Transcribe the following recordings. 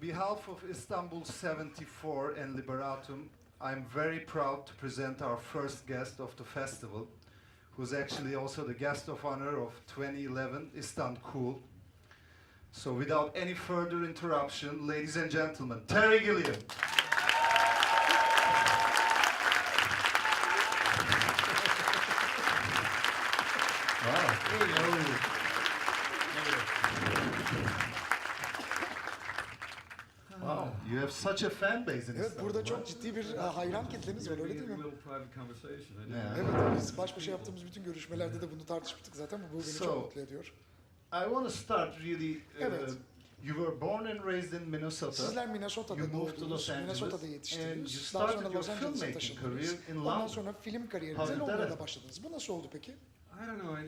behalf of Istanbul 74 and Liberatum, I'm very proud to present our first guest of the festival, who's actually also the guest of honor of 2011 Istancool. So without any further interruption, ladies and gentlemen, Terry Gilliam. Wow. Wow, you have such a fan base in Evet, Istanbul. burada çok ciddi bir hayran kitlemiz var, öyle değil mi? Yeah. Evet, biz baş başa yaptığımız bütün görüşmelerde de bunu tartışmıştık zaten. Bu beni çok mutlu ediyor. I want to start really. Evet. You were born and raised in Minnesota. Sizler Minnesota'da You moved to doğdunuz, Los Angeles, Minnesota'da and yetiştiniz. you Daha started sonra your Los Angeles'a filmmaking taşındınız. career in Ondan London. sonra film How kariyerinize did that Londra'da happen? başladınız. Bu nasıl oldu peki? I don't know.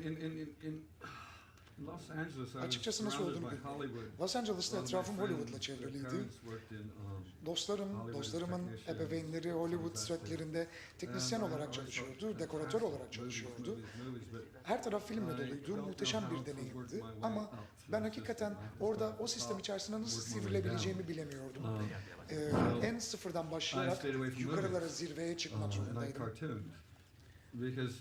In Los Angeles, I was Açıkçası nasıl surrounded olduğunu by bilmiyorum. Hollywood. Los Angeles'ta All of my etrafım friends, Hollywood'la their çevriliydi. parents worked in, Hollywood Dostlarımın technicians, ebeveynleri Hollywood exactly. setlerinde teknisyen And I olarak always çalışıyordu, thought dekoratör fantastic olarak çalışıyordu. movies, but Her taraf filmle I doluydu, don't muhteşem know bir how to work deneyimdi. my way Ama out ben through the hakikaten system. I orada just o sistem içerisinde nasıl work my way sivrilebileceğimi down. bilemiyordum. So En sıfırdan I başlayarak stayed away from yukarılara, movies. zirveye çıkmak And I zorundaydım. cartooned because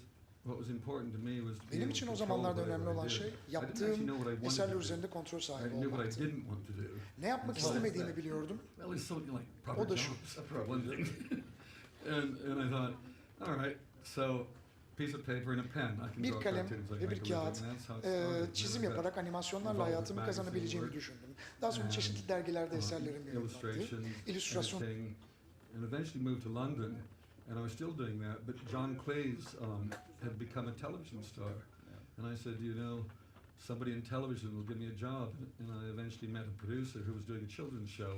what was important to me was to be Benim able için to o control zamanlarda önemli whatever olan I did. şey I didn't actually yaptığım know what I wanted eserler to do. üzerinde kontrol I sahibi knew what I olmaktı. didn't want to do. Ne yapmak Well, istemediğimi biliyordum. Well, it's something like O proper da şu. jobs, for one thing. and I thought, all right, so piece of paper and a pen. I can Bir draw kalem cartoons, I ve can bir make a living. kağıt, And that's how it started. çizim Really, yaparak animasyonlarla involved hayatımı with kazanabileceğimi magazine düşündüm. Daha sonra and, çeşitli dergilerde eserlerim yayınlandı. illustrations, İllüstrasyon. editing, and eventually moved to London, and I was still doing that. But John Cleese had become a television star, and I said, you know, somebody in television will give me a job. And I eventually met a producer who was doing a children's show,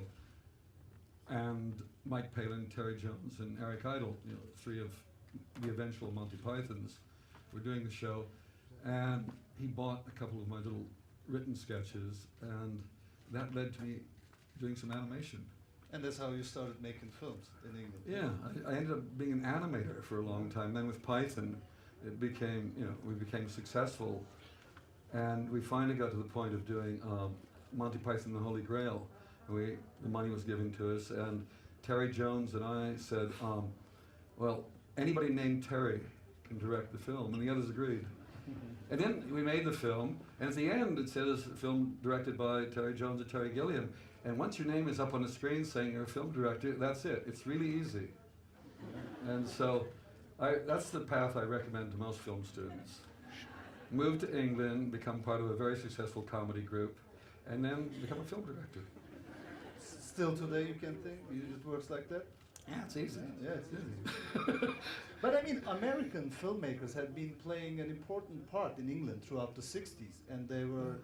and Mike Palin, Terry Jones, and Eric Idle, you know, three of the eventual Monty Pythons, were doing the show, and he bought a couple of my little written sketches, and that led to me doing some animation. And that's how you started making films in England. Yeah, I ended up being an animator for a long time. Then with Python, it became, you know, we became successful, and we finally got to the point of doing Monty Python and the Holy Grail. The money was given to us, and Terry Jones and I said, well, anybody named Terry can direct the film, and the others agreed. And then we made the film, and at the end it says film directed by Terry Jones and Terry Gilliam. And once your name is up on the screen saying you're a film director, that's it. It's really easy. And so that's the path I recommend to most film students. Move to England, become part of a very successful comedy group, and then become a film director. Still today you can think it works like that? Yeah, it's easy. Yeah, it's easy. But I mean, American filmmakers had been playing an important part in England throughout the 60s, and they were.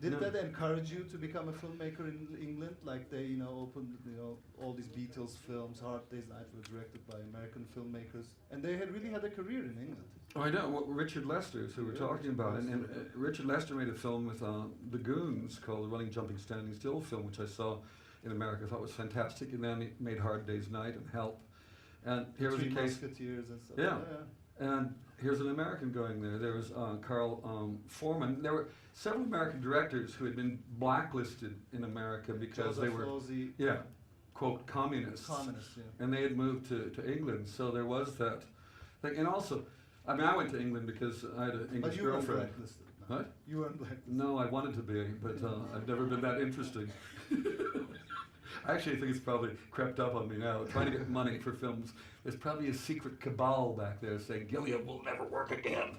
Did No. that encourage you to become a filmmaker in England? Like they, you know, opened, you know, all these Beatles films, Hard Day's Night were directed by American filmmakers, and they had really had a career in England. I know, Richard Lester's who we're Yeah, talking Richard about, and Lester. Richard Lester made a film with the Goons called The Running, Jumping, Standing Still film, which I saw in America. I thought was fantastic, and then he made Hard Day's Night and Help. And here was a Three case, Musketeers and stuff. Yeah. and here's an American going there. There was Carl Foreman. There were several American directors who had been blacklisted in America because they were, Losey, quote, communists. communists, yeah. And they had moved to England, so there was that thing. And also, I mean, I went to England because I had an But English you weren't girlfriend. blacklisted. What? You weren't blacklisted. No, I wanted to be, but I've never been that interesting. I actually think it's probably crept up on me now, trying to get money for films. There's probably a secret cabal back there saying, Gilliam will never work again.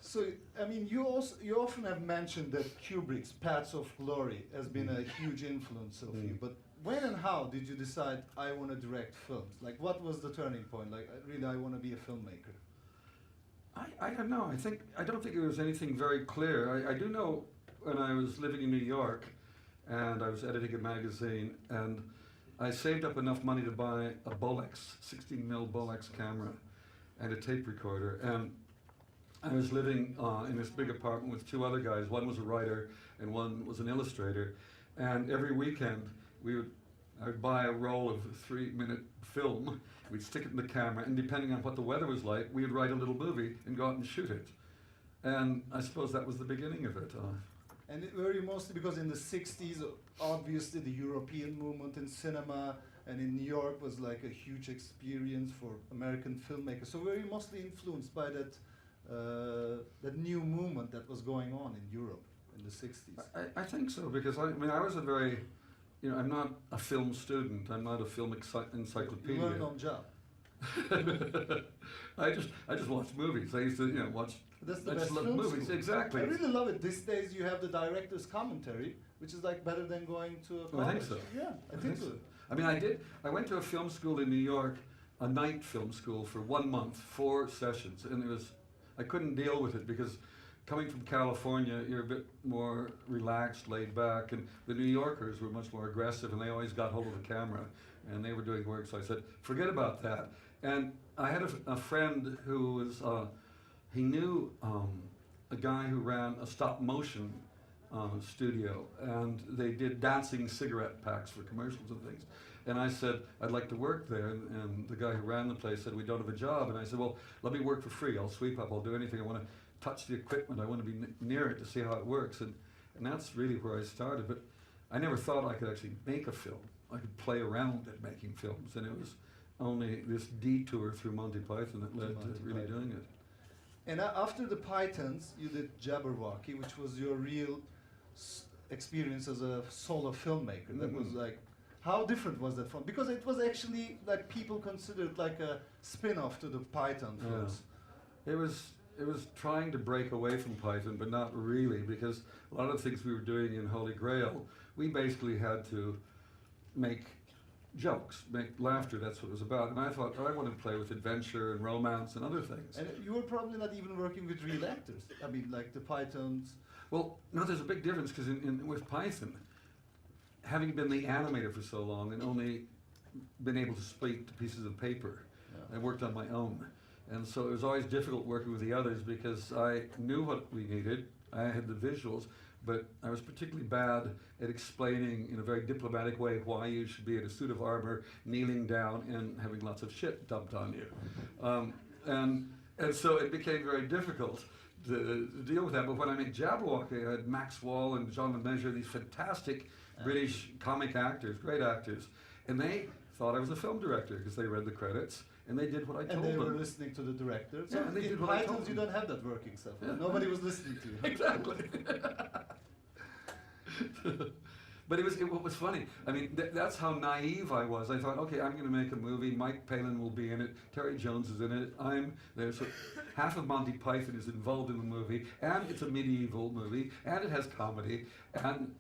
So, I mean, you often have mentioned that Kubrick's Paths of Glory has been a huge influence of you. But when and how did you decide I want to direct films? Like, what was the turning point? Like, I want to be a filmmaker. I don't know. I don't think there was anything very clear. I do know when I was living in New York and I was editing a magazine, and I saved up enough money to buy a Bolex, 16mm Bolex camera and a tape recorder. And I was living in this big apartment with two other guys. One was a writer and one was an illustrator. And every weekend I would buy a roll of 3-minute film. We'd stick it in the camera, and depending on what the weather was like, we'd write a little movie and go out and shoot it. And I suppose that was the beginning of it. And it very mostly because in the 60s, obviously the European movement in cinema and in New York was like a huge experience for American filmmakers. So very mostly influenced by that new movement that was going on in Europe in the 60s. I think so, because I mean, I was a very, you know, I'm not a film student, I'm not a film encyclopedia. You learned on job. I just watched movies. I used to, you know, watch. That's the I best just love film movies. school. Exactly. I really love it. These days you have the director's commentary, which is like better than going to a college. I think so. Yeah, I think so. I mean, I went to a film school in New York, a night film school for 1 month, 4 sessions, and I couldn't deal with it because coming from California, you're a bit more relaxed, laid back, and the New Yorkers were much more aggressive, and they always got hold of the camera, and they were doing work, so I said, forget about that. And I had a friend who was, he knew a guy who ran a stop motion studio, and they did dancing cigarette packs for commercials and things. And I said, I'd like to work there, and the guy who ran the place said, we don't have a job. And I said, well, let me work for free. I'll sweep up, I'll do anything. I want to touch the equipment, I want to be near it to see how it works. And that's really where I started. But I never thought I could actually make a film. I could play around at making films, and it was only this detour through Monty Python that led to really doing it. And after the Pythons, you did Jabberwocky, which was your real experience as a solo filmmaker. That was like, how different was that from? Because it was actually like people considered like a spin-off to the Python films. It was trying to break away from Python, but not really, because a lot of the things we were doing in Holy Grail, we basically had to make jokes, make laughter. That's what it was about. And I thought, I want to play with adventure and romance and other things. And you were probably not even working with real actors. I mean, like the Pythons. Well, no, there's a big difference, because with Python, having been the animator for so long and only been able to speak to pieces of paper, I worked on my own. And so it was always difficult working with the others because I knew what we needed, I had the visuals, but I was particularly bad at explaining in a very diplomatic way why you should be in a suit of armor, kneeling down and having lots of shit dumped on you. And so it became very difficult to deal with that. But when I made Jabberwocky, I had Max Wall and John LeMessurier, these fantastic British comic actors, great actors, and they thought I was a film director because they read the credits and they did what I told them. And they were listening to the director. So and they in did what I told Pythons, them. you don't have that working stuff. Yeah. Nobody was listening to you. Exactly. But it was funny. I mean, that's how naive I was. I thought, okay, I'm going to make a movie. Mike Palin will be in it. Terry Jones is in it. I'm there. So half of Monty Python is involved in the movie, and it's a medieval movie, and it has comedy, and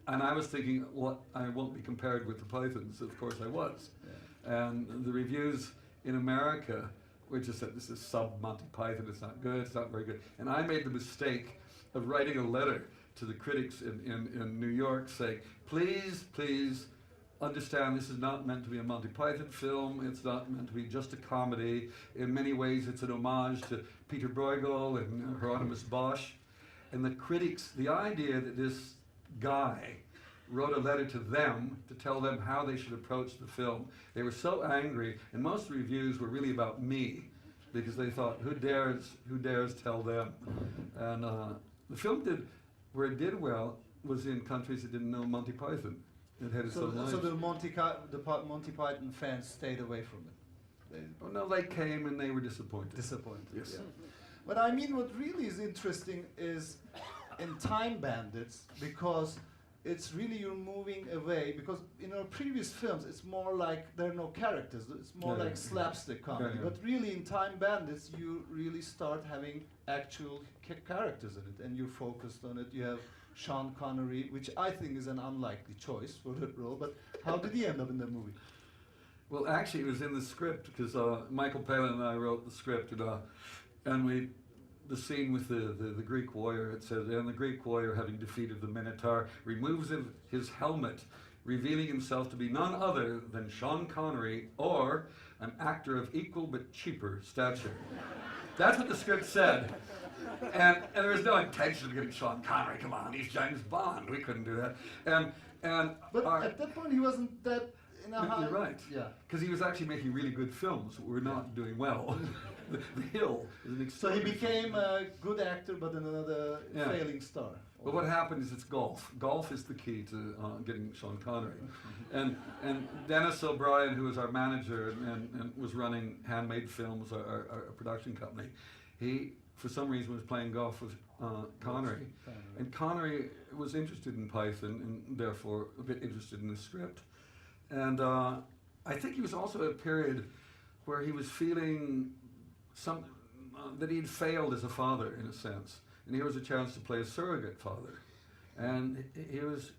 I was thinking, well, I won't be compared with the Pythons. Of course, I was. Yeah. And the reviews in America were just said, this is sub-Monty Python. It's not good. It's not very good. And I made the mistake of writing a letter to the critics in New York saying, please understand this is not meant to be a Monty Python film. It's not meant to be just a comedy. In many ways, it's an homage to Peter Bruegel and Hieronymus Bosch. And the critics, the idea that this guy wrote a letter to them to tell them how they should approach the film. They were so angry, and most reviews were really about me, because they thought, who dares tell them? And the film where it did well was in countries that didn't know Monty Python. It had its own life. So the Monty Python fans stayed away from it. Oh no, they came and they were disappointed. Disappointed. Yes. Yeah. But I mean, what really is interesting is in Time Bandits, because it's really you're moving away, because in our previous films it's more like there are no characters, it's more like slapstick comedy. But really in Time Bandits you really start having actual characters in it, and you're focused on it. You have Sean Connery, which I think is an unlikely choice for that role, but how did he end up in the movie? Well, actually it was in the script, because Michael Palin and I wrote the script, and the scene with the Greek warrior, it says, and the Greek warrior, having defeated the Minotaur, removes his helmet, revealing himself to be none other than Sean Connery, or an actor of equal but cheaper stature. That's what the script said. And there was no intention of getting Sean Connery. Come on, he's James Bond. We couldn't do that. But at that point he wasn't that in a high... You're right. Yeah. Because he was actually making really good films that were not doing well. the hill is an So he extraordinary became a good actor, but another Yeah. failing star. But what happened is it's golf. Golf is the key to getting Sean Connery. And Dennis O'Brien, who was our manager and was running Handmade Films, our production company, he, for some reason, was playing golf with Connery. And Connery was interested in Python and therefore a bit interested in the script. And I think he was also at a period where he was feeling that he'd failed as a father, in a sense. And here was a chance to play a surrogate father. And he was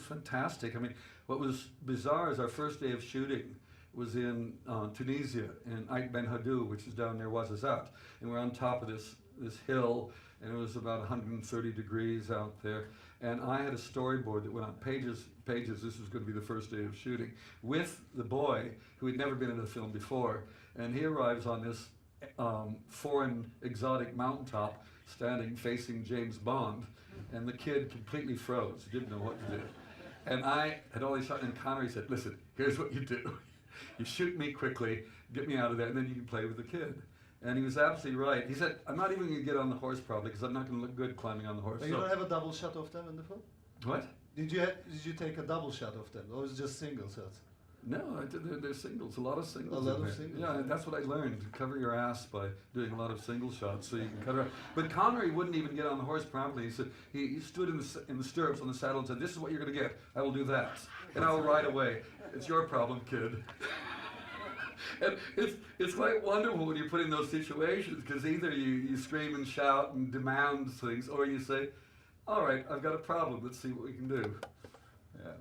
fantastic. I mean, what was bizarre is our first day of shooting was in Tunisia, in Ait Ben Haddou, which is down near Ouarzazate. And we're on top of this hill, and it was about 130 degrees out there. And I had a storyboard that went on pages. This was going to be the first day of shooting, with the boy who had never been in a film before. And he arrives on this foreign exotic mountaintop, standing facing James Bond, and the kid completely froze, didn't know what to do. And I had always shot, and Connery said, listen, here's what you do. You shoot me quickly, get me out of there, and then you can play with the kid. And he was absolutely right. He said, I'm not even going to get on the horse probably, because I'm not going to look good climbing on the horse. But you don't have a double shot of them in the film? What? Did you take a double shot of them, or was it just single shots? No, there's singles, a lot of singles. A lot in of there. singles, Yeah, yeah. that's what I learned. Cover your ass by doing a lot of single shots, so you can cut her. But Connery wouldn't even get on the horse promptly. He said he stood in the stirrups on the saddle and said, "This is what you're going to get. I will do that, and I will ride away. It's your problem, kid." And it's quite wonderful when you're put in those situations, because either you scream and shout and demand things, or you say, "All right, I've got a problem. Let's see what we can do." Yeah.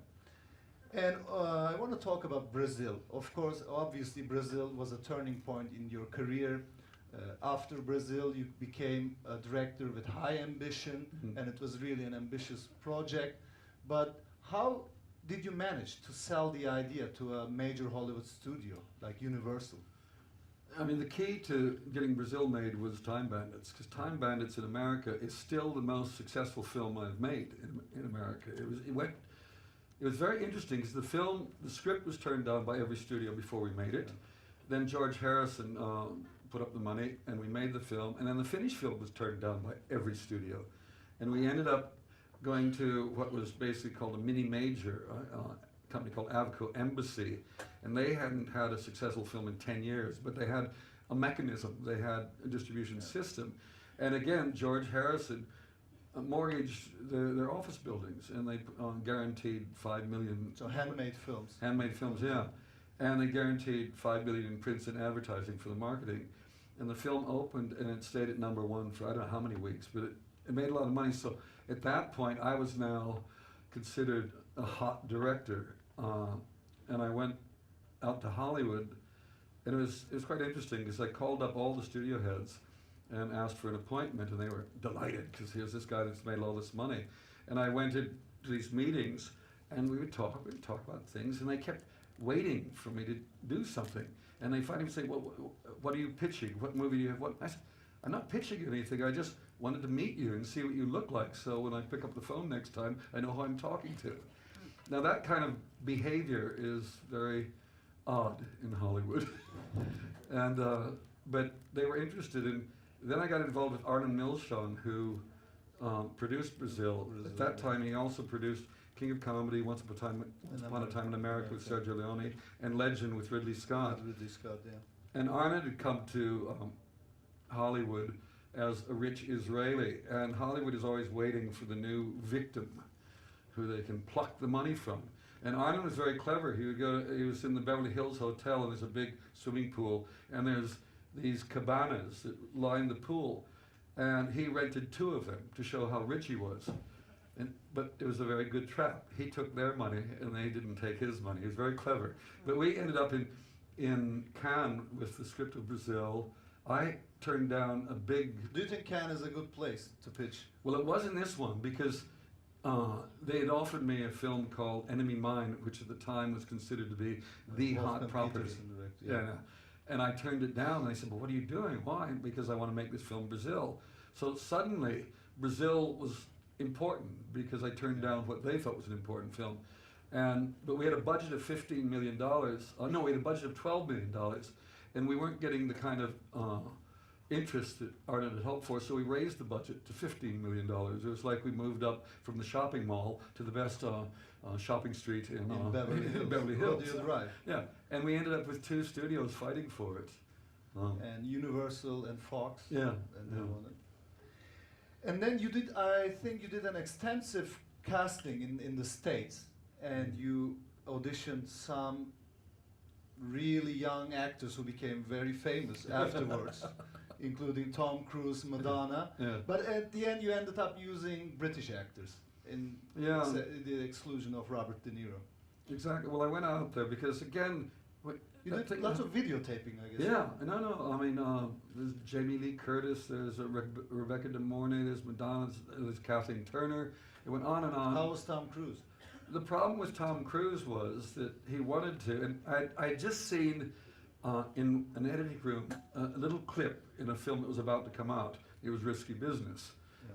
And I want to talk about Brazil. Of course, obviously, Brazil was a turning point in your career. After Brazil, you became a director with high ambition, and it was really an ambitious project. But how did you manage to sell the idea to a major Hollywood studio like Universal? I mean, the key to getting Brazil made was Time Bandits, because Time Bandits in America is still the most successful film I've made in America. It was very interesting, because the script was turned down by every studio before we made it. Then George Harrison put up the money, and we made the film. And then the finished film was turned down by every studio. And we ended up going to what was basically called a mini major, a company called Avco Embassy. And they hadn't had a successful film in 10 years, but they had a mechanism, they had a distribution system. And again, George Harrison mortgaged their office buildings, and they guaranteed $5 million. So handmade films. Handmade films, yeah. And they guaranteed $5 million in prints and advertising for the marketing. And the film opened, and it stayed at #1 for I don't know how many weeks, but it made a lot of money. So at that point, I was now considered a hot director. And I went out to Hollywood, and it was quite interesting, because I called up all the studio heads and asked for an appointment, and they were delighted, because here's this guy that's made all this money. And I went to these meetings, and we would talk about things, and they kept waiting for me to do something. And they finally would say, well, what are you pitching? What movie do you have? What? I said, I'm not pitching anything, I just wanted to meet you and see what you look like, so when I pick up the phone next time, I know who I'm talking to. Now that kind of behavior is very odd in Hollywood. And but they were interested in. Then I got involved with Arnon Milchan, who produced Brazil. At that time, he also produced King of Comedy, Once Upon a Time in America with Sergio Leone, and Legend with Ridley Scott. Ridley Scott, yeah. And Arnon had come to Hollywood as a rich Israeli, and Hollywood is always waiting for the new victim who they can pluck the money from. And Arnon was very clever. He was in the Beverly Hills Hotel, and there's a big swimming pool, and there's these cabanas that line the pool, and he rented 2 of them to show how rich he was. But it was a very good trap. He took their money, and they didn't take his money. He was very clever. But we ended up in Cannes with the script of Brazil. I turned down a big... Do you think Cannes is a good place to pitch? Well, it wasn't this one, because they had offered me a film called Enemy Mine, which at the time was considered to be the hot property. Yeah. And I turned it down, and they said, well, what are you doing? Why? Because I want to make this film Brazil. So suddenly, Brazil was important, because I turned down what they thought was an important film. But we had a budget of $15 million. No, we had a budget of $12 million, and we weren't getting the kind of interest that Arnold had hoped for, so we raised the budget to $15 million. It was like we moved up from the shopping mall to the best shopping street in Beverly Hills. Beverly Hills. Rodeo Drive. Yeah, and we ended up with 2 studios fighting for it. And Universal and Fox. Yeah. And they wanted. And then you did, I think you did an extensive casting in the States, and you auditioned some really young actors who became very famous afterwards, including Tom Cruise, Madonna. Yeah. But at the end, you ended up using British actors in the exclusion of Robert De Niro. Exactly. Well, I went out there because, again, You did lots of videotaping, I guess. Yeah, no. I mean, there's Jamie Lee Curtis, there's Rebecca De Mornay, there's Madonna, there's Kathleen Turner. It went on and on. How was Tom Cruise? The problem with Tom Cruise was that he wanted to, and I had just seen in an editing room a little clip in a film that was about to come out. It was Risky Business.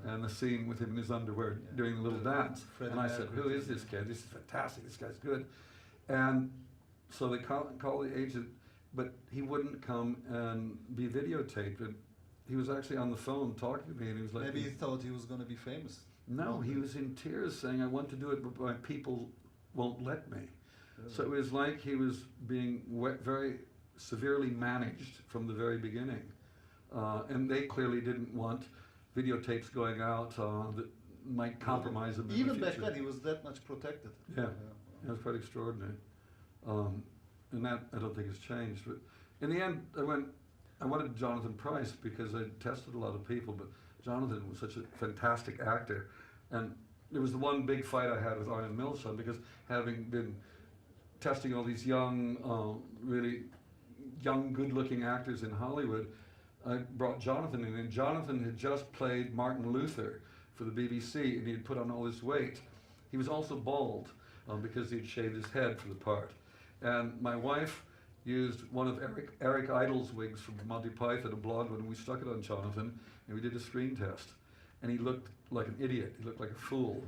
Yeah. And the scene with him in his underwear doing the little dance. And I said, who is this kid? This is fantastic, this guy's good. And so they called the agent, but he wouldn't come and be videotaped. And he was actually on the phone talking to me, and he was like, maybe he thought he was going to be famous. No, he was in tears saying, I want to do it, but my people won't let me. Really? So it was like he was being very severely managed from the very beginning. And they clearly didn't want videotapes going out that might compromise him in Even the back future. then, he was that much protected. Yeah. It was quite extraordinary. And that, I don't think has changed. But in the end, I wanted Jonathan Pryce because I tested a lot of people, but Jonathan was such a fantastic actor. And it was the one big fight I had with Arnold Milchan, because having been testing all these young, really young, good-looking actors in Hollywood, I brought Jonathan in, and Jonathan had just played Martin Luther for the BBC, and he had put on all this weight. He was also bald because he'd shaved his head for the part. And my wife used one of Eric Idle's wigs from Monty Python, a blonde one, and we stuck it on Jonathan, and we did a screen test. And he looked like an idiot. He looked like a fool.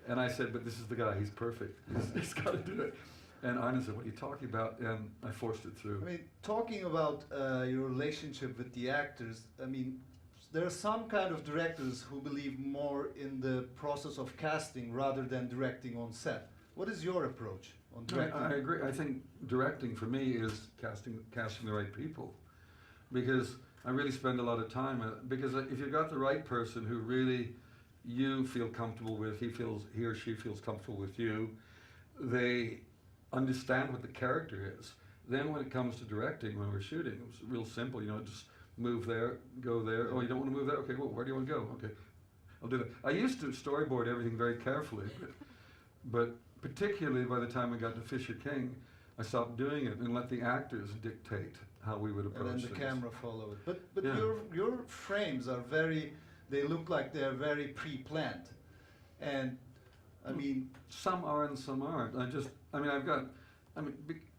And I said, but this is the guy. He's perfect. He's got to do it. And Arnold said, what are you talking about? And I forced it through. I mean, talking about your relationship with the actors, I mean, there are some kind of directors who believe more in the process of casting rather than directing on set. What is your approach on directing? I agree. I think directing for me is casting the right people, because I really spend a lot of time because if you've got the right person who really you feel comfortable with, he or she feels comfortable with you, they understand what the character is. Then when it comes to directing, when we're shooting, it was real simple, just move there, go there. Oh, you don't want to move there? Okay, well, where do you want to go? Okay, I'll do that. I used to storyboard everything very carefully, but particularly by the time I got to Fisher King, I stopped doing it and let the actors dictate how we would approach and then the things. camera follow it. But Yeah. your frames are they look like they're very pre-planned. And I mean, some are and some aren't.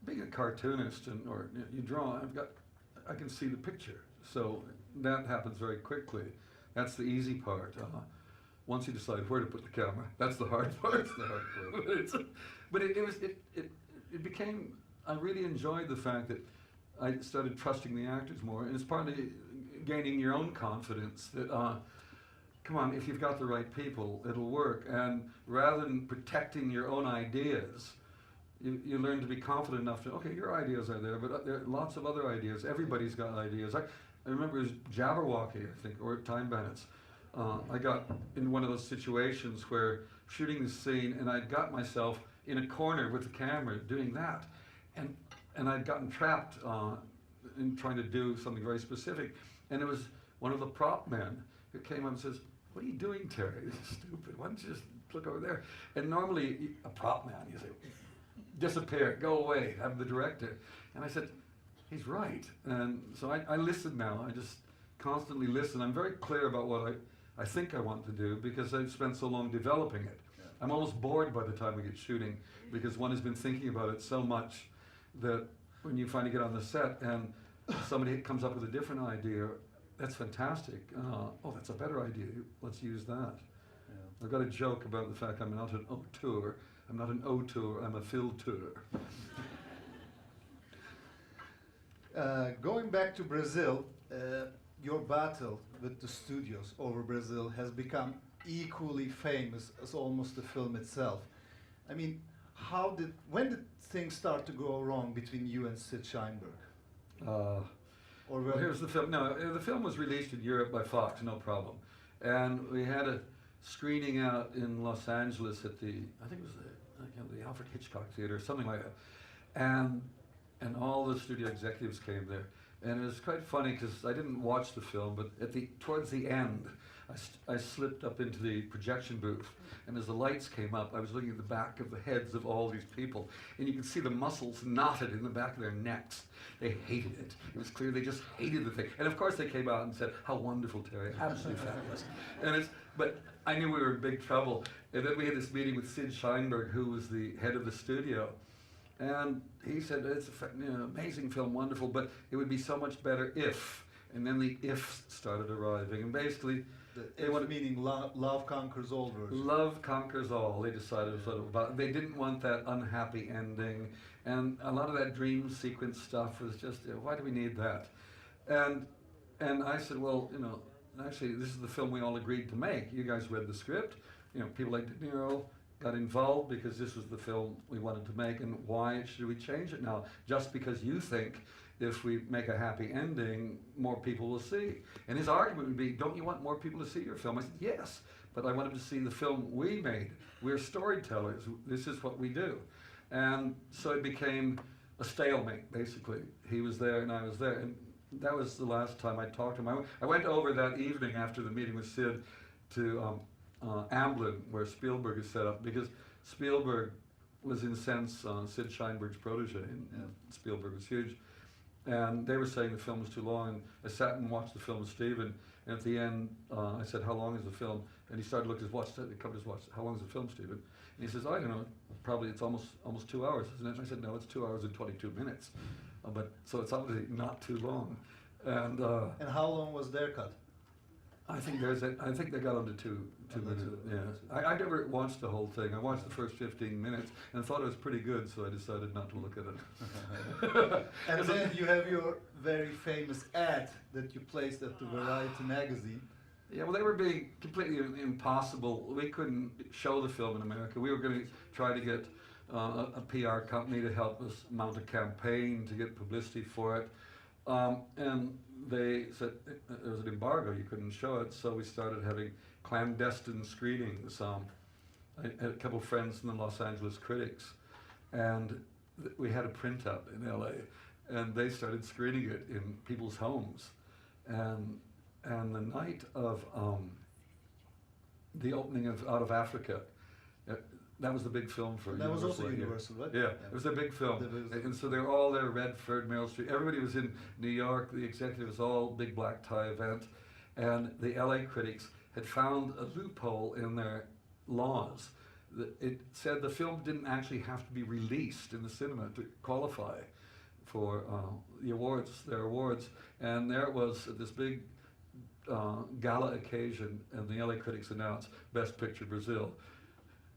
Being a cartoonist or you draw, I can see the picture. So that happens very quickly. That's the easy part. Once you decide where to put the camera, that's the hard part. That's the hard part. But it became, I really enjoyed the fact that I started trusting the actors more, and it's partly gaining your own confidence that, come on, if you've got the right people, it'll work. And rather than protecting your own ideas, you learn to be confident enough to, okay, your ideas are there, but there are lots of other ideas. Everybody's got ideas. I remember it was Jabberwocky, I think, or Time Bandits. I got in one of those situations where shooting the scene, and I'd got myself in a corner with the camera doing that, and I'd gotten trapped in trying to do something very specific, and it was one of the prop men who came up and says, "What are you doing, Terry? This is stupid. Why don't you just look over there?" And normally, a prop man, you say, "Disappear, go away, I'm the director." And I said, he's right. And so I listen now. I just constantly listen. I'm very clear about what I think I want to do because I've spent so long developing it. Yeah. I'm almost bored by the time we get shooting because one has been thinking about it so much that when you finally get on the set and somebody comes up with a different idea, that's fantastic. Oh, that's a better idea. Let's use that. Yeah. I've got a joke about the fact I'm not an auteur. I'm not an auteur, I'm a filter. Going back to Brazil, your battle with the studios over Brazil has become equally famous as almost the film itself. I mean, when did things start to go wrong between you and Sid Sheinberg? Or Well, here's the film. No, the film was released in Europe by Fox, no problem. And we had a screening out in Los Angeles at the, I think it was the Alfred Hitchcock Theater, or something like that. And all the studio executives came there. And it was quite funny because I didn't watch the film, but towards the end, I slipped up into the projection booth, and as the lights came up, I was looking at the back of the heads of all these people, and you could see the muscles knotted in the back of their necks. They hated it. It was clear they just hated the thing. And of course they came out and said, "How wonderful, Terry, absolutely fabulous." But I knew we were in big trouble. And then we had this meeting with Sid Sheinberg, who was the head of the studio. And he said, "It's an amazing film, wonderful, but it would be so much better if." And then the ifs started arriving. And basically, they wanted, meaning love conquers all version. Love conquers all. They decided sort of about. They didn't want that unhappy ending, and a lot of that dream sequence stuff was just, why do we need that? And I said, well, actually, this is the film we all agreed to make. You guys read the script. People like De Niro got involved because this was the film we wanted to make, and why should we change it now? Just because you think if we make a happy ending, more people will see. And his argument would be, don't you want more people to see your film? I said, yes, but I want them to see the film we made. We're storytellers. This is what we do. And so it became a stalemate, basically. He was there and I was there. And that was the last time I talked to him. I went over that evening after the meeting with Sid to Amblin, where Spielberg is set up, because Spielberg was, in a sense, Sid Sheinberg's protege, and Spielberg was huge. And they were saying the film was too long, and I sat and watched the film with Stephen, and at the end, I said, "How long is the film?" And he started looking at his watch, he covered his watch, "How long is the film, Stephen?" And he says, "I don't know, probably it's almost 2 hours, isn't it?" And I said, "No, it's 2 hours and 22 minutes. So it's obviously not too long." And how long was their cut? I think they got onto two minutes. Yeah, I never watched the whole thing. I watched the first 15 minutes and thought it was pretty good, so I decided not to look at it. And then you have your very famous ad that you placed at the Variety magazine. Yeah, well, they were being completely impossible. We couldn't show the film in America. We were going to try to get a PR company to help us mount a campaign to get publicity for it. And they said there was an embargo, you couldn't show it, so we started having clandestine screenings. I had a couple of friends in the Los Angeles Critics, and we had a printout in LA, and they started screening it in people's homes. And the night of the opening of Out of Africa, that was the big film for That Universal. was also Universal, right? Yeah, it was a big film. And so they were all there, Redford, Meryl Streep. Everybody was in New York. The executives, all big black tie event. And the LA critics had found a loophole in their laws. It said the film didn't actually have to be released in the cinema to qualify for the awards, their awards. And there it was at this big gala occasion, and the LA critics announced Best Picture, Brazil.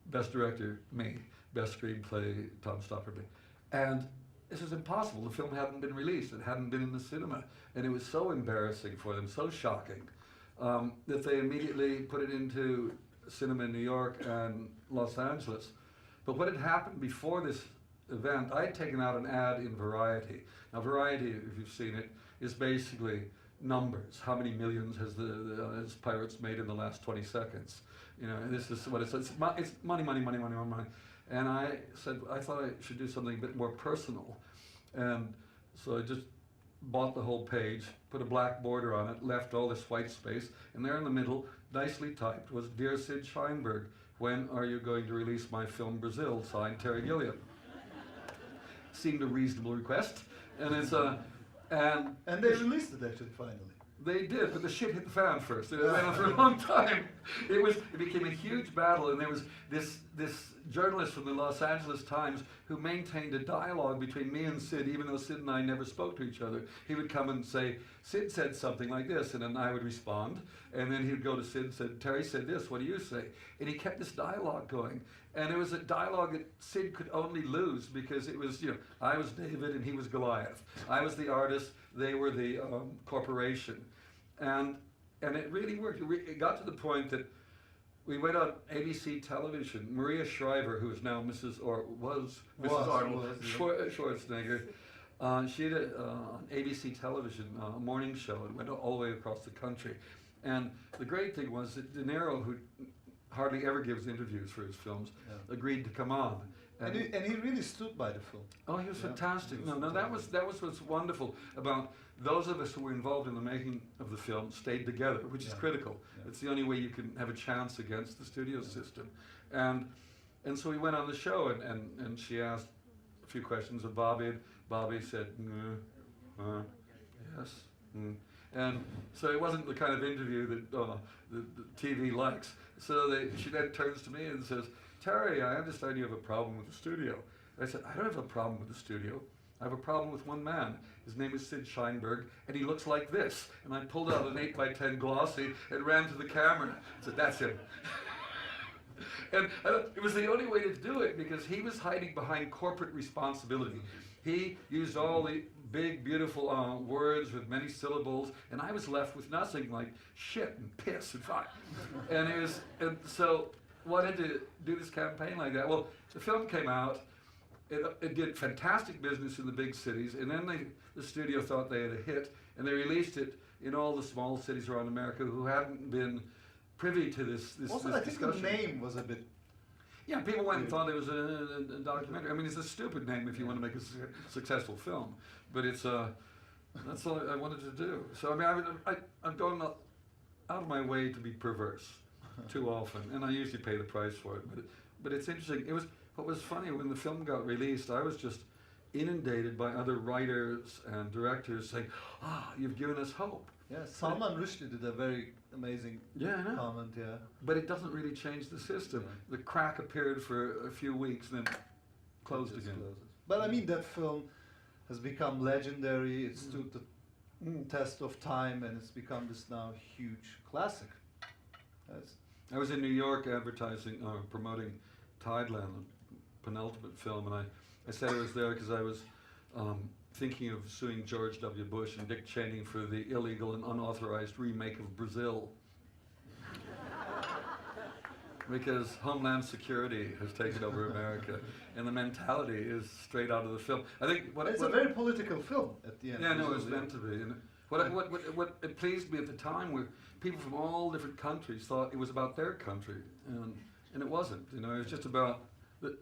Best Director, me. Best Screenplay, Tom Stopperby. And this was impossible. The film hadn't been released. It hadn't been in the cinema. And it was so embarrassing for them, so shocking, that they immediately put it into cinema in New York and Los Angeles. But what had happened before this event, I had taken out an ad in Variety. Now, Variety, if you've seen it, is basically numbers. How many millions has Pirates made in the last 20 seconds? This is what it's money, money, money, money, money. And I said, I thought I should do something a bit more personal. And so I just bought the whole page, put a black border on it, left all this white space, and there in the middle, nicely typed, was "Dear Sid Sheinberg, when are you going to release my film Brazil?" Signed, Terry Gilliam. Seemed a reasonable request. And it's and they released it actually finally. They did, but the shit hit the fan first. It went on for a long time. It became a huge battle, and there was this journalist from the Los Angeles Times who maintained a dialogue between me and Sid, even though Sid and I never spoke to each other. He would come and say, "Sid said something like this," and then I would respond, and then he would go to Sid and say, "Terry said this, what do you say?" And he kept this dialogue going. And it was a dialogue that Sid could only lose because it was, I was David and he was Goliath. I was the artist, they were the corporation. and it really worked. It got to the point that we went on ABC television. Maria Shriver, who is now was Mrs. Arnold Schwarzenegger, she did on ABC television a morning show. It went all the way across the country. And the great thing was that De Niro, who hardly ever gives interviews for his films, agreed to come on. And he really stood by the film. Oh, he was fantastic. That was what's wonderful about those of us who were involved in the making of the film stayed together, which is critical. Yeah. It's the only way you can have a chance against the studio system. And so we went on the show, and she asked a few questions of Bobby, and Bobby said, yes. And so it wasn't the kind of interview that the TV likes. So she then turns to me and says, Terry, I understand you have a problem with the studio. I said, I don't have a problem with the studio. I have a problem with one man. His name is Sid Sheinberg, and he looks like this. And I pulled out an 8x10 glossy and ran to the camera. I said, that's him. And it was the only way to do it, because he was hiding behind corporate responsibility. He used all the big, beautiful words with many syllables, and I was left with nothing like shit and piss and fuck. And so wanted to do this campaign like that. Well, the film came out. It did fantastic business in the big cities, and then the studio thought they had a hit, and they released it in all the small cities around America who hadn't been privy to this also, this I think discussion. The name was a bit... Yeah, people went and thought it was a documentary. I mean, it's a stupid name if you want to make a successful film, but it's that's all I wanted to do. So I mean, I've gone out of my way to be perverse too often, and I usually pay the price for it. But it's interesting. What was funny when the film got released, I was just inundated by other writers and directors saying, you've given us hope. Yeah, Salman Rushdie did a very amazing comment, But it doesn't really change the system. Yeah. The crack appeared for a few weeks, then closed again. Closes. But I mean, that film has become legendary. It stood the test of time, and it's become this now huge classic. Yes. I was in New York advertising, promoting Tideland, the penultimate film, and I said I was there because I was thinking of suing George W. Bush and Dick Cheney for the illegal and unauthorized remake of Brazil. Because Homeland Security has taken over America, and the mentality is straight out of the film. I think it's a very political film at the end. Yeah, no, it was meant to be. And what it pleased me at the time were people from all different countries thought it was about their country, and it wasn't. You know, it was just about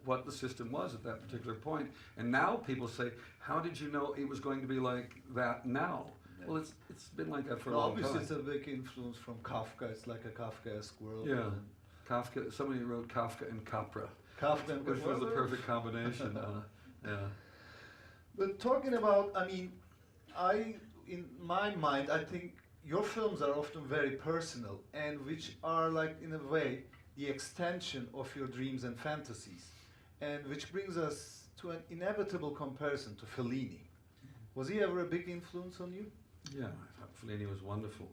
what the system was at that particular point. And now people say, how did you know it was going to be like that now? Yeah. Well, it's been like that for a long time. Obviously, it's a big influence from Kafka. It's like a Kafkaesque world. Yeah, Kafka. Somebody wrote Kafka and Capra. Kafka and which was the perfect combination. Yeah. But talking about, I mean, in my mind, I think your films are often very personal, and which are like, in a way, the extension of your dreams and fantasies, and which brings us to an inevitable comparison to Fellini. Was he ever a big influence on you? Yeah, I thought Fellini was wonderful.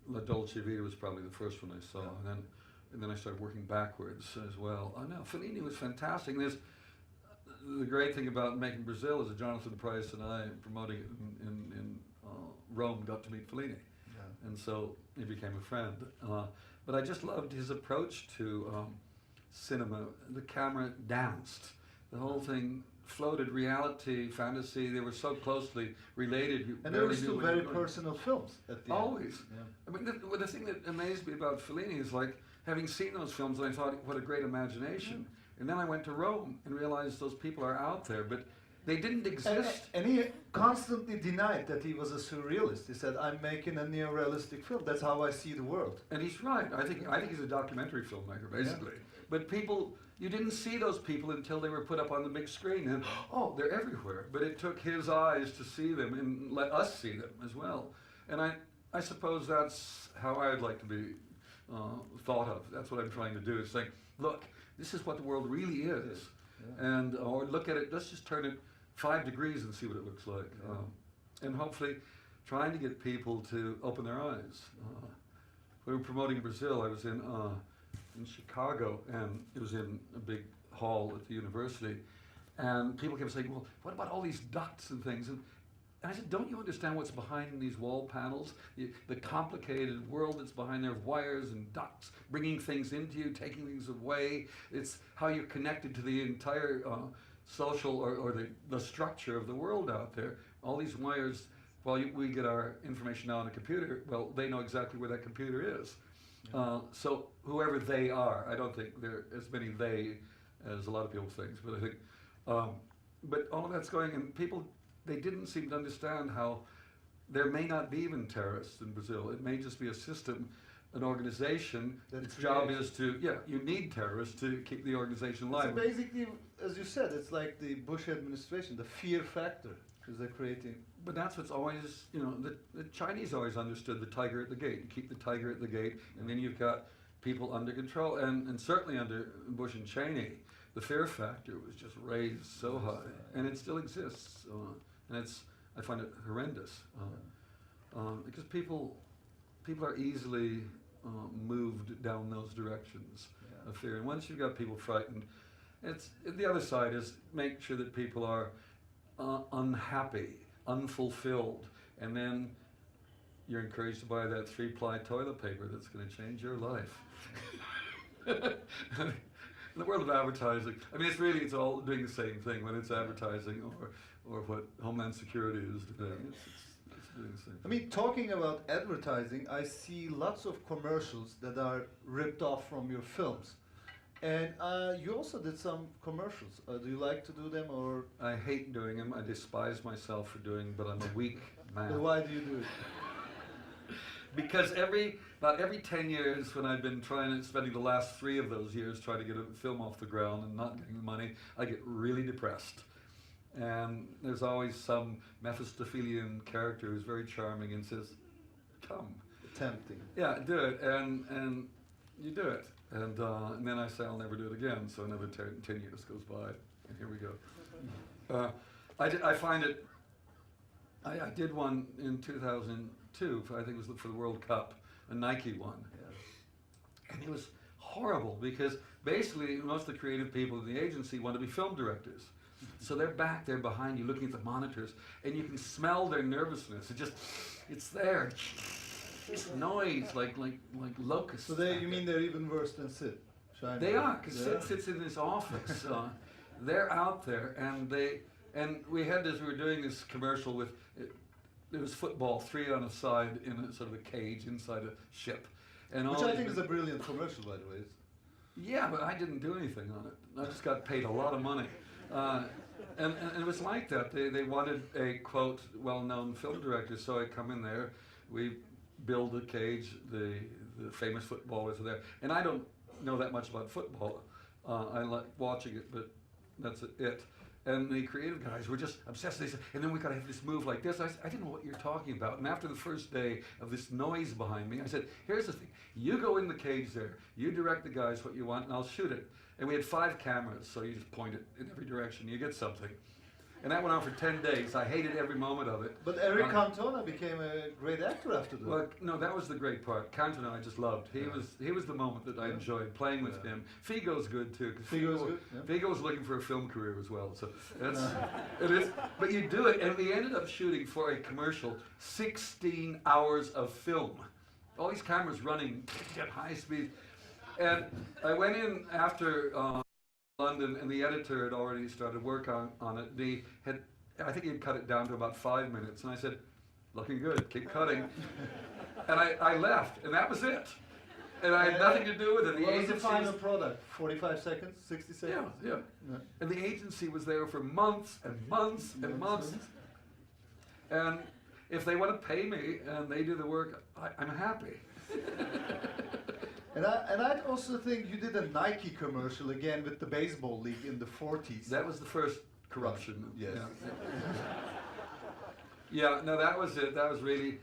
La Dolce Vita was probably the first one I saw, and then I started working backwards as well. Oh no, Fellini was fantastic. And the great thing about making Brazil is that Jonathan Pryce and I, promoting it in Rome, got to meet Fellini. And so he became a friend. But I just loved his approach to cinema. The camera danced. The whole thing floated, reality, fantasy. They were so closely related. And they were still very personal films at the Always. end. I mean, the thing that amazed me about Fellini is like, having seen those films, I thought, what a great imagination. And then I went to Rome and realized those people are out there, but they didn't exist. And he constantly denied that he was a surrealist. He said, I'm making a neo-realistic film. That's how I see the world. And he's right. I think he's a documentary filmmaker, basically. Yeah. But you didn't see those people until they were put up on the big screen. And, they're everywhere. But it took his eyes to see them and let us see them as well. And I suppose that's how I'd like to be thought of. That's what I'm trying to do, is saying, look, this is what the world really is. Yeah. And or look at it, let's just turn it 5 degrees and see what it looks like. Yeah. And hopefully trying to get people to open their eyes. We were promoting Brazil. I was in Chicago, and it was in a big hall at the university. And people kept saying, well, what about all these ducts and things? And I said, don't you understand what's behind these wall panels? The complicated world that's behind there of wires and ducts, bringing things into you, taking things away. It's how you're connected to the entire social or the structure of the world out there. All these wires, while we get our information now on a computer, well, they know exactly where that computer is. So whoever they are, I don't think there are as many they as a lot of people think, but I think, but all of that's going, and people, they didn't seem to understand how there may not be even terrorists in Brazil. It may just be a system, an organization. Its job is to, you need terrorists to keep the organization alive. So basically, as you said, it's like the Bush administration, the fear factor, because they're creating. But that's what's always, the Chinese always understood the tiger at the gate. You keep the tiger at the gate, and then you've got people under control. And certainly under Bush and Cheney, the fear factor was just raised so high, and it still exists. And I find it horrendous because people are easily moved down those directions of fear. And once you've got people frightened, the other side is make sure that people are unhappy, unfulfilled, and then you're encouraged to buy that 3-ply toilet paper that's going to change your life. In the world of advertising, I mean, it's all doing the same thing, when it's advertising or what Homeland Security is doing. It's doing the same thing. I mean, talking about advertising, I see lots of commercials that are ripped off from your films. And you also did some commercials. Do you like to do them, or? I hate doing them. I despise myself for doing them, but I'm a weak man. But why do you do it? Because about every 10 years, when I've been spending the last 3 of those years trying to get a film off the ground and not getting the money, I get really depressed. And there's always some Mephistophelian character who's very charming and says, come. Tempting. Yeah, do it. And you do it. And then I say I'll never do it again. So another 10 years goes by, and here we go. I find it. I did one in 2002. I think it was for the World Cup, a Nike one, and it was horrible because basically most of the creative people in the agency want to be film directors. So they're back there behind you, looking at the monitors, and you can smell their nervousness. It's there. Noise like locusts. So you mean they're even worse than Sid? They are, because Sid sits in his office. They're out there, and we were doing this commercial with, it was football, 3 on a side in a sort of a cage inside a ship. And which I think is a brilliant commercial, by the way. Yeah, but I didn't do anything on it. I just got paid a lot of money. And it was like that. They wanted a, quote, well-known film director, so I come in there, we build a cage, the famous footballers are there. And I don't know that much about football. I like watching it, but that's it. And the creative guys were just obsessed. They said, and then we got to have this move like this. I didn't know what you're talking about. And after the first day of this noise behind me, I said, here's the thing. You go in the cage there. You direct the guys what you want, and I'll shoot it. And we had 5 cameras, so you just point it in every direction. You get something. And that went on for 10 days. I hated every moment of it. But Eric Cantona became a great actor after that. Well, no, that was the great part. Cantona I just loved. He was the moment that I enjoyed playing with him. Figo's good too. Figo's good. Yeah. Figo was looking for a film career as well. So it is. But you do it, and we ended up shooting for a commercial 16 hours of film. All these cameras running at high speed. And I went in after London, and the editor had already started work on it. I think he'd cut it down to about 5 minutes, and I said, looking good, keep cutting. And I left, and that was it. And I had nothing to do with it. What was the final product? 45 seconds? 60 seconds? Yeah. And the agency was there for months and months and months. And if they want to pay me and they do the work, I'm happy. And I also think you did a Nike commercial again with the baseball league in the 40s. That was the first corruption. Yes. Yeah, no, that was it. That was great.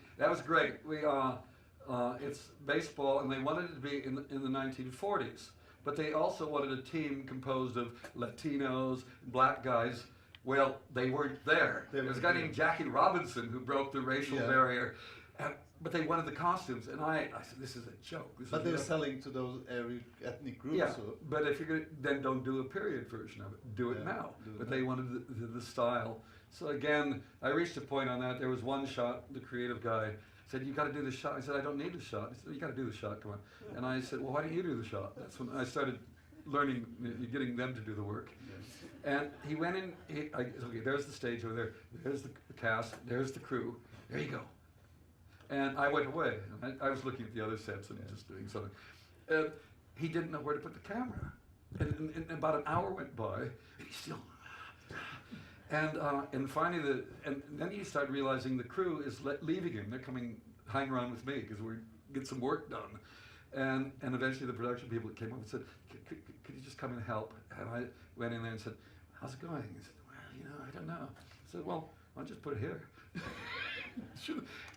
It's baseball, and they wanted it to be in the 1940s. But they also wanted a team composed of Latinos, black guys. Well, they weren't there. There was a guy named Jackie Robinson who broke the racial barrier. And but they wanted the costumes, and I said, this is a joke. But they're selling to those every ethnic groups. Yeah, so. but if you're going to, then don't do a period version of it. Do it now. But they wanted the style. So again, I reached a point on that. There was one shot, the creative guy said, you got to do the shot. I said, I don't need the shot. He said, you got to do the shot, come on. And I said, well, why don't you do the shot? That's when I started learning, getting them to do the work. And he went in, okay, there's the stage over there, there's the cast, there's the crew, there you go. And I went away. I was looking at the other sets and just doing something. He didn't know where to put the camera. And about an hour went by, and he still... And finally, and then he started realizing the crew is leaving him. They're coming, hang around with me because we get some work done. And eventually the production people came up and said, could you just come and help? And I went in there and said, how's it going? He said, well, I don't know. I said, well, I'll just put it here.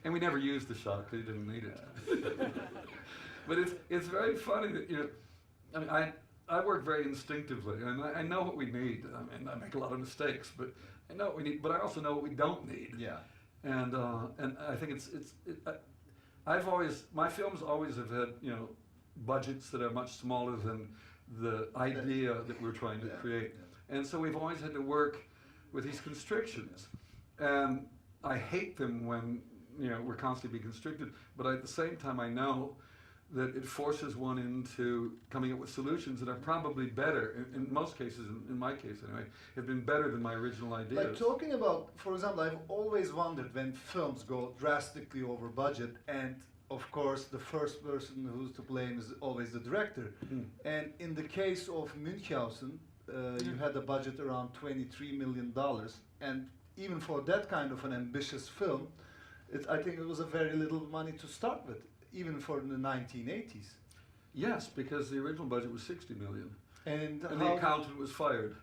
And we never used the shot because he didn't need it. But it's very funny that, I mean, I work very instinctively, and I know what we need. I mean, I make a lot of mistakes, but I know what we need. But I also know what we don't need. Yeah. And I think my films always have had budgets that are much smaller than the idea that we're trying to create, and so we've always had to work with these constrictions. And I hate them when we're constantly being constricted. But at the same time, I know that it forces one into coming up with solutions that are probably better, in most cases, in my case anyway, have been better than my original ideas. Like talking about, for example, I've always wondered when films go drastically over budget, and of course the first person who's to blame is always the director. And in the case of Münchhausen, you had a budget around $23 million, and even for that kind of an ambitious film, I think it was a very little money to start with. Even for the 1980s. Yes, because the original budget was 60 million. And the accountant was fired.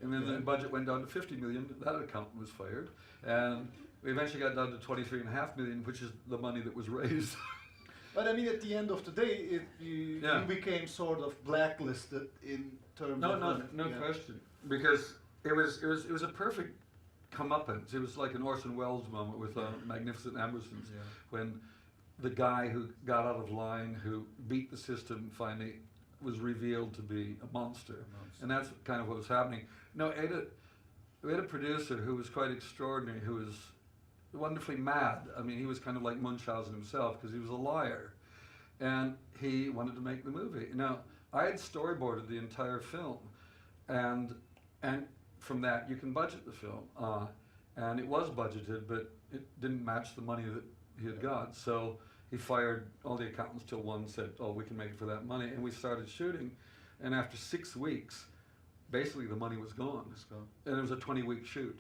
And then the budget went down to 50 million, that accountant was fired. And we eventually got down to 23.5 million, which is the money that was raised. But I mean, at the end of the day, you became sort of blacklisted in terms of... No question. Because it was a perfect comeuppance. It was like an Orson Welles moment with Magnificent Ambersons, when the guy who got out of line, who beat the system, finally was revealed to be a monster. And that's kind of what was happening. No, we had a producer who was quite extraordinary, who was wonderfully mad. I mean, he was kind of like Munchausen himself, because he was a liar. And he wanted to make the movie. Now, I had storyboarded the entire film, and from that you can budget the film. And it was budgeted, but it didn't match the money that he had got. So he fired all the accountants till one said, oh, we can make it for that money. And we started shooting, and after 6 weeks, basically the money was gone. It's gone. And it was a 20-week shoot.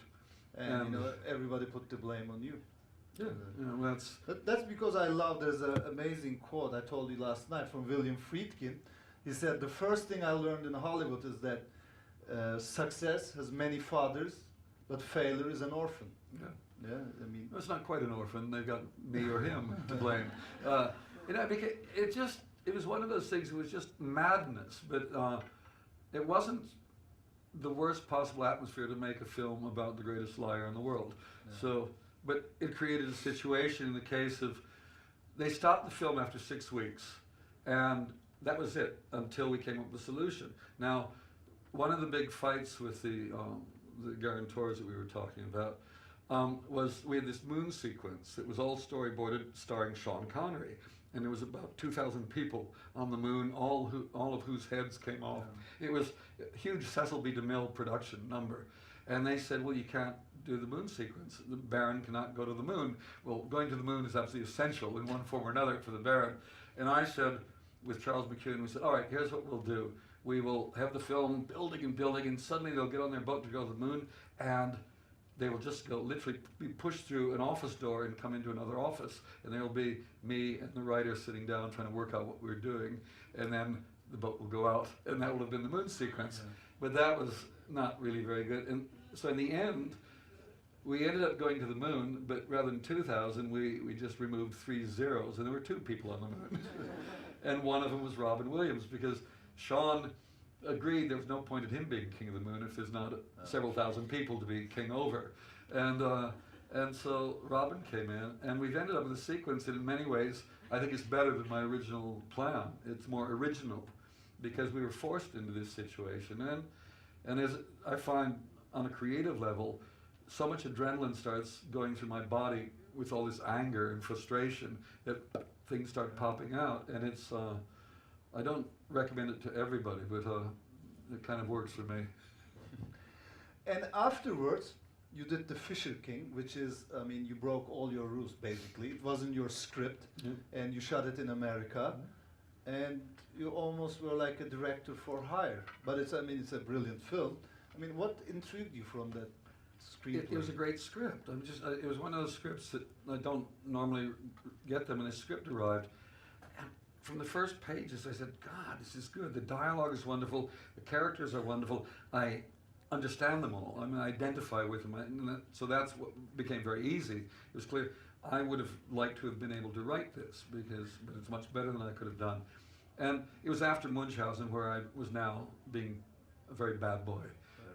And everybody put the blame on you. Well, that's because I love, there's an amazing quote I told you last night from William Friedkin. He said, the first thing I learned in Hollywood is that success has many fathers, but failure is an orphan. Yeah, I mean... Well, it's not quite an orphan. They've got me or him to blame. It was one of those things, it was just madness, but it wasn't the worst possible atmosphere to make a film about the greatest liar in the world. So, but it created a situation in the case of, they stopped the film after 6 weeks, and that was it, until we came up with a solution. Now, one of the big fights with the guarantors that we were talking about, was we had this moon sequence that was all storyboarded starring Sean Connery, and there was about 2,000 people on the moon, all of whose heads came off. It was a huge Cecil B. DeMille production number, and they said, well, you can't do the moon sequence. The Baron cannot go to the moon. Well, going to the moon is absolutely essential in one form or another for the Baron. And I said, with Charles McEwen, we said, all right, here's what we'll do. We will have the film building and building, and suddenly they'll get on their boat to go to the moon, and they will just go literally be pushed through an office door and come into another office, and there will be me and the writer sitting down trying to work out what we're doing, and then the boat will go out, and that will have been the moon sequence. But that was not really very good. And so in the end, we ended up going to the moon, but rather than 2,000, we just removed 3 zeros, and there were 2 people on the moon. And one of them was Robin Williams, because Sean agreed there was no point in him being king of the moon if there's not several thousand people to be king over. And And so Robin came in, and we've ended up with a sequence that in many ways I think is better than my original plan. It's more original because we were forced into this situation. And as I find on a creative level, so much adrenaline starts going through my body with all this anger and frustration that things start popping out. And it's, I don't recommend it to everybody, but it kind of works for me. And afterwards, you did The Fisher King, which is, I mean, you broke all your rules, basically. It wasn't your script, and you shot it in America, and you almost were like a director for hire. But it's, I mean, it's a brilliant film. I mean, what intrigued you from that screenplay? It was a great script. I'm just, it was one of those scripts that I don't normally get them, and the script arrived. And from the first pages, I said, God, this is good. The dialogue is wonderful. The characters are wonderful. I understand them all. I mean, I identify with them. So that's what became very easy. It was clear I would have liked to have been able to write this, but it's much better than I could have done. And it was after Munchausen where I was now being a very bad boy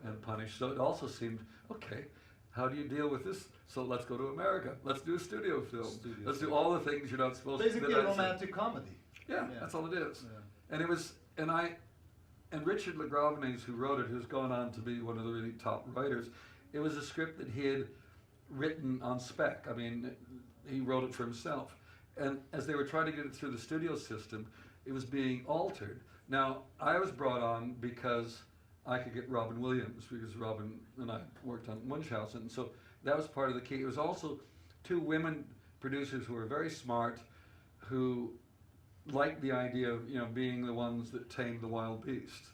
and punished. So it also seemed, okay, how do you deal with this? So let's go to America. Let's do a studio film. Let's do all the things you're not supposed to do. Basically a romantic comedy. Yeah, that's all it is. Yeah. And it was, and Richard LeGravenese, who wrote it, who's gone on to be one of the really top writers, it was a script that he had written on spec. I mean, he wrote it for himself. And as they were trying to get it through the studio system, it was being altered. Now, I was brought on because I could get Robin Williams, because Robin and I worked on Munchausen. So that was part of the key. It was also two women producers who were very smart, who liked the idea of, you know, being the ones that tamed the wild beast,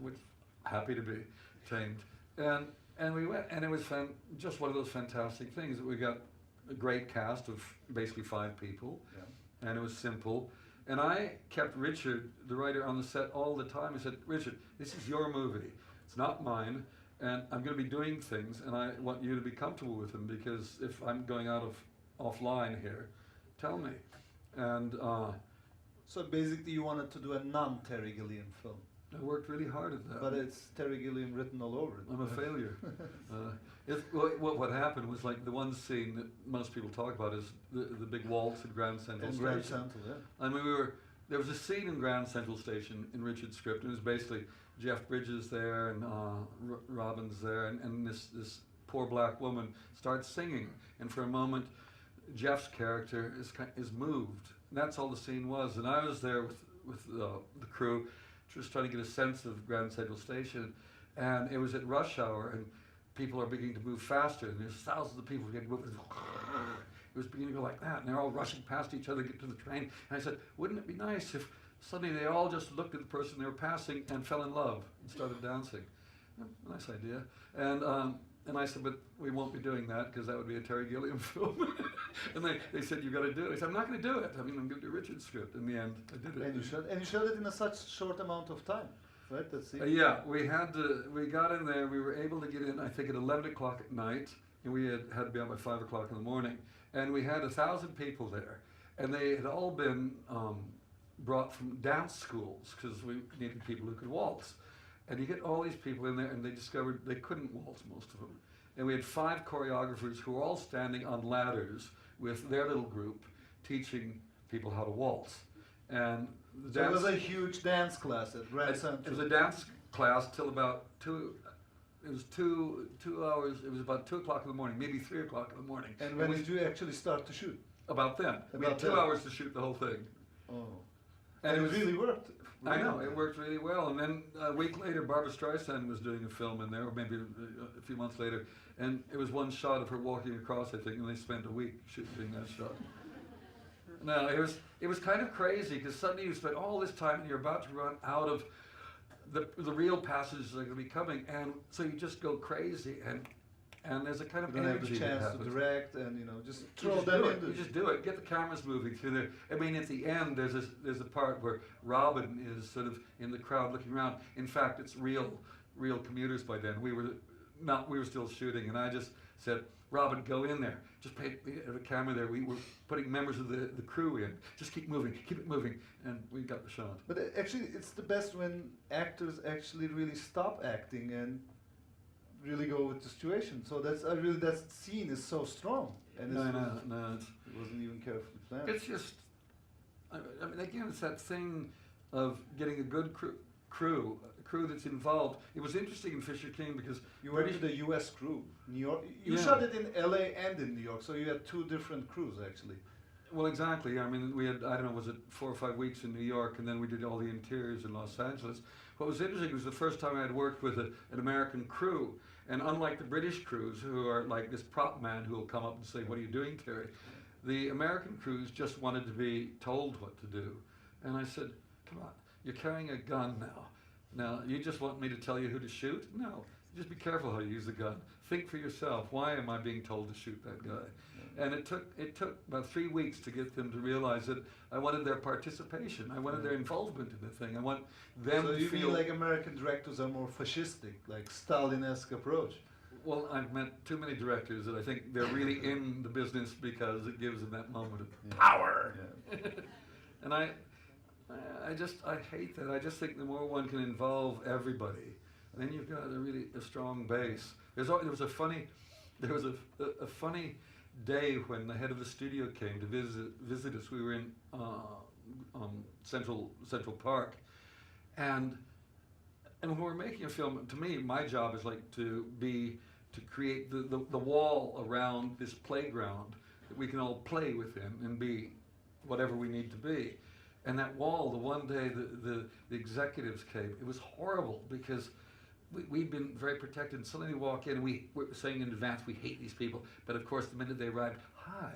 which happy to be tamed. And we went, and it was just one of those fantastic things that we got a great cast of basically 5 people, and it was simple. And I kept Richard, the writer, on the set all the time. I said, Richard, this is your movie. It's not mine, and I'm going to be doing things, and I want you to be comfortable with them, because if I'm going offline here, tell me. And so basically you wanted to do a non-Terry Gilliam film. I worked really hard at that. But it's Terry Gilliam written all over it. I'm a failure. What happened was, like, the one scene that most people talk about is the big waltz at Grand Central Station. Grand Central, yeah. I mean, there was a scene in Grand Central Station in Richard's script, and it was basically Jeff Bridges there and Robin's there, and this poor black woman starts singing, and for a moment, Jeff's character is moved. And that's all the scene was. And I was there with the crew, just trying to get a sense of Grand Central Station, and it was at rush hour, and people are beginning to move faster, and there's thousands of people getting moving. It was beginning to go like that, and they're all rushing past each other to get to the train. And I said, wouldn't it be nice if suddenly they all just looked at the person they were passing and fell in love and started dancing? Nice idea. And I said, but we won't be doing that, because that would be a Terry Gilliam film. And they said, you've got to do it. I said, I'm not going to do it. I mean, I'm going to do Richard's script. In the end, I did it. And you shot it in such short amount of time, right? That's it. Yeah, we got in there. We were able to get in, I think, at 11 o'clock at night, and we had to be out by 5 o'clock in the morning. And we had 1,000 people there, and they had all been brought from dance schools, because we needed people who could waltz. And you get all these people in there, and they discovered they couldn't waltz, most of them. And we had 5 choreographers who were all standing on ladders with their little group, teaching people how to waltz. And so it was a huge dance class at Grand Central. It was a dance class till about 2 hours. It was about 2 o'clock in the morning, maybe 3 o'clock in the morning. And when did you actually start to shoot? About then. We had 2 hours to shoot the whole thing. Oh. And it really worked. I know, it worked really well. And then a week later, Barbra Streisand was doing a film in there, or maybe a few months later, and it was one shot of her walking across, I think, and they spent a week shooting that shot. No, it was kind of crazy, because suddenly you spend all this time and you're about to run out of the real passages that are going to be coming, and so you just go crazy, and there's a kind of energy. You don't have the chance to direct, and just throw them in. You just do it. Get the cameras moving through there. I mean, at the end, there's a part where Robin is sort of in the crowd looking around. In fact, it's real commuters by then. We were still shooting, and I just said, Robin, go in there. Just pay the camera there. We were putting members of the crew in. Just keep moving, keep it moving, and we got the shot. But actually, it's the best when actors actually really stop acting and really go with the situation. So that's really that scene is so strong, and No, it wasn't even carefully planned. it's just, I mean, again, it's that thing of getting a good crew, a crew that's involved. It was interesting in Fisher King because You were with the U.S. crew, New York. You Yeah. shot it in L.A. and in New York, so you had two different crews actually. Well, exactly. I mean, we had, I don't know, was it 4 or 5 weeks in New York, and then we did all the interiors in Los Angeles. What was interesting was the first time I had worked with an American crew, and unlike the British crews, who are like this prop man who will come up and say, "What are you doing, Terry?" The American crews just wanted to be told what to do. And I said, "Come on, you're carrying a gun now. Now, you just want me to tell you who to shoot? No, just be careful how you use the gun. Think for yourself. Why am I being told to shoot that guy?" And it took about 3 weeks to get them to realize that I wanted their participation. I wanted their involvement in the thing. I want them So to you feel feel like American directors are more fascistic, like Stalin-esque approach. Well, I've met too many directors that I think they're really in the business because it gives them that moment of power. And I hate that. I just think the more one can involve everybody, then you've got a strong base. There was a funny day when the head of the studio came to visit us. We were in Central Park, and when we're making a film, to me, my job is like to create the wall around this playground that we can all play within and be whatever we need to be. And that wall, the one day the executives came, it was horrible because we'd been very protected, and suddenly we walk in and we were saying in advance, we hate these people. But of course, the minute they arrived, hi,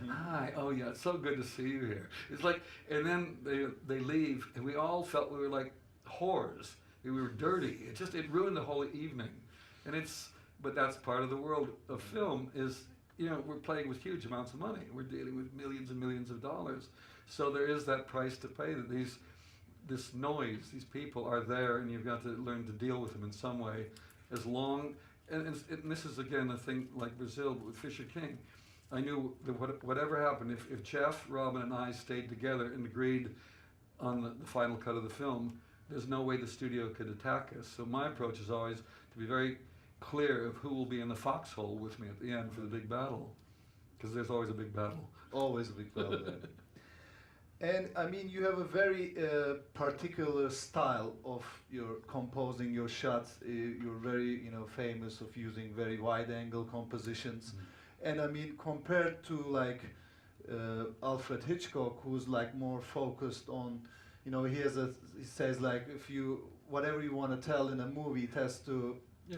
hi, oh yeah, it's so good to see you here. It's like, and then they leave, and we all felt we were like whores. We were dirty. It ruined the whole evening. But that's part of the world of film is, we're playing with huge amounts of money. We're dealing with millions and millions of dollars. So there is that price to pay that this noise, these people are there, and you've got to learn to deal with them in some way. As long, and this is again a thing like Brazil with Fisher King. I knew that whatever happened, if Jeff, Robin, and I stayed together and agreed on the final cut of the film, there's no way the studio could attack us. So my approach is always to be very clear of who will be in the foxhole with me at the end for the big battle, because there's always a big battle. Always a big battle. And I mean, you have a very particular style of your composing your shots. You're very, famous of using very wide-angle compositions. And I mean, compared to like Alfred Hitchcock, who's like more focused on, he says like whatever you want to tell in a movie, it has to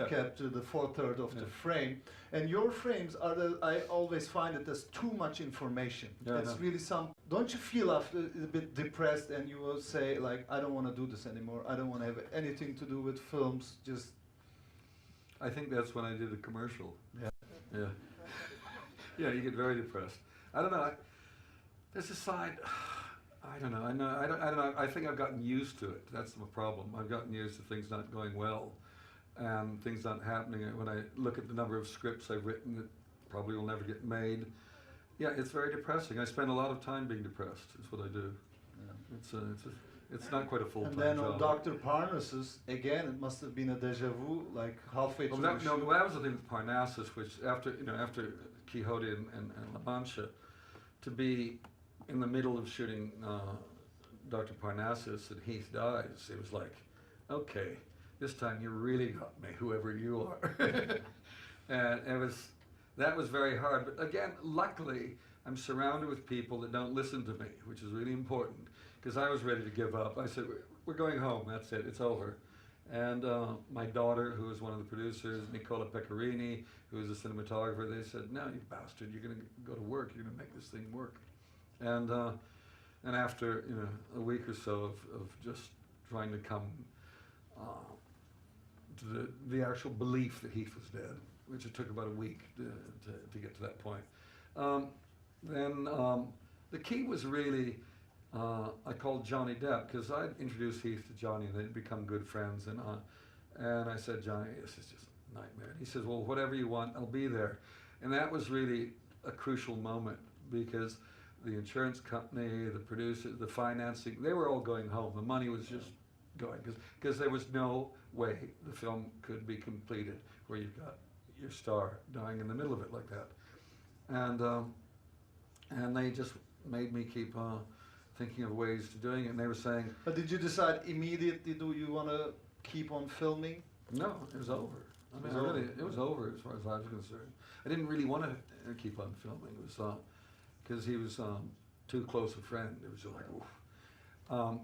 capture the 4/3 of the frame. And your frames I always find it as too much information. It's really don't you feel after a bit depressed and you will say like, I don't want to do this anymore. I don't want to have anything to do with films. Just. I think that's when I did a commercial. Yeah. Yeah, you get very depressed. I don't know. There's a side. I don't know. I don't know. I think I've gotten used to it. That's the problem. I've gotten used to things not going well, and things not happening. When I look at the number of scripts I've written that probably will never get made, it's very depressing. I spend a lot of time being depressed. Is what I do. Yeah. It's not quite a full-time job. And then on Dr. Parnassus, again, it must have been a deja vu, like halfway through the shoot. That was the thing with Parnassus, which after Quixote and La Mancha, to be in the middle of shooting Dr. Parnassus and Heath dies, it was like, okay, this time you really got me, whoever you are. And that was very hard. But again, luckily, I'm surrounded with people that don't listen to me, which is really important, because I was ready to give up. I said, we're going home, that's it, it's over. And my daughter, who was one of the producers, Nicola Pecorini, who was a cinematographer, they said, no, you bastard, you're going to go to work, you're going to make this thing work. And after a week or so of just trying to come to the actual belief that Heath was dead, which it took about a week to get to that point. Then the key was really, I called Johnny Depp, because I'd introduced Heath to Johnny and they'd become good friends. And I said, Johnny, this is just a nightmare. And he says, well, whatever you want, I'll be there. And that was really a crucial moment, because the insurance company, the producers, the financing, they were all going home. The money was just going, because there was no way the film could be completed where you've got your star dying in the middle of it like that. And they just made me keep thinking of ways to doing it, and they were saying, But did you decide immediately, do you want to keep on filming? no, it was over. I mean, it was over as far as I was concerned. I didn't really want to keep on filming. It was because he was too close a friend. It was just like, oof.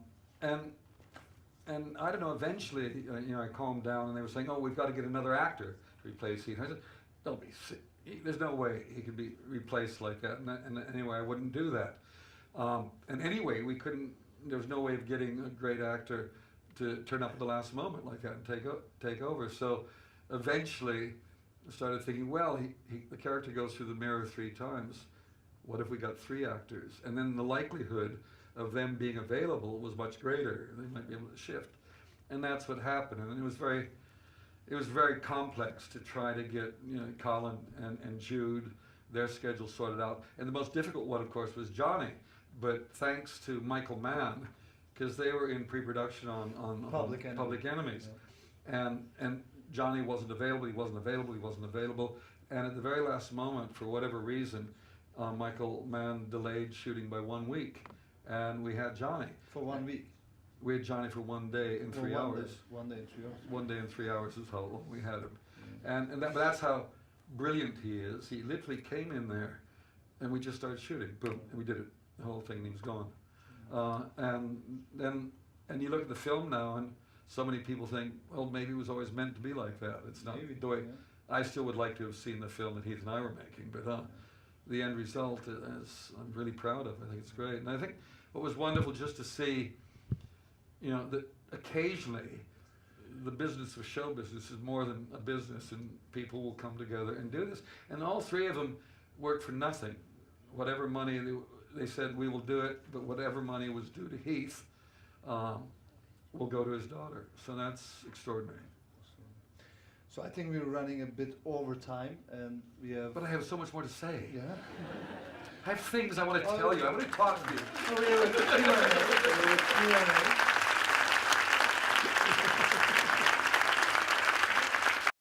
And I don't know. Eventually, I calmed down, and they were saying, "Oh, we've got to get another actor to replace Heath." I said, "Don't be sick. There's no way he could be replaced like that." And anyway, I wouldn't do that. And anyway, we couldn't. There was no way of getting a great actor to turn up at the last moment like that and take over. So eventually, I started thinking, well, the character goes through the mirror 3 times. What if we got 3 actors? And then the likelihood of them being available was much greater. They might be able to shift, and that's what happened. And it was very complex to try to get Colin and Jude, their schedule sorted out. And the most difficult one, of course, was Johnny. But thanks to Michael Mann, because they were in pre-production on Public Enemies, Yeah. and Johnny wasn't available. He wasn't available. And at the very last moment, for whatever reason, Michael Mann delayed shooting by 1 week, and we had Johnny. For 1 week? We had Johnny for 1 day and 3 hours. 1 day and 3 hours? 1 day and 3 hours is how long we had him. And but that's how brilliant he is. He literally came in there, and we just started shooting. Boom, and we did it. The whole thing, and he was gone. And you look at the film now, and so many people think, well, maybe it was always meant to be like that. It's not Maybe, the way. yeah. I still would like to have seen the film that Heath and I were making, but the end result is I'm really proud of. I think it's great, and I think what was wonderful just to see, that occasionally the business of show business is more than a business, and people will come together and do this. And all 3 of them worked for nothing. Whatever money they said, we will do it, but whatever money was due to Heath will go to his daughter. So that's extraordinary. So I think we're running a bit over time, and we have... But I have so much more to say. Yeah? I have things I want to tell you. I want to talk to you. Oh, we have a Q&A.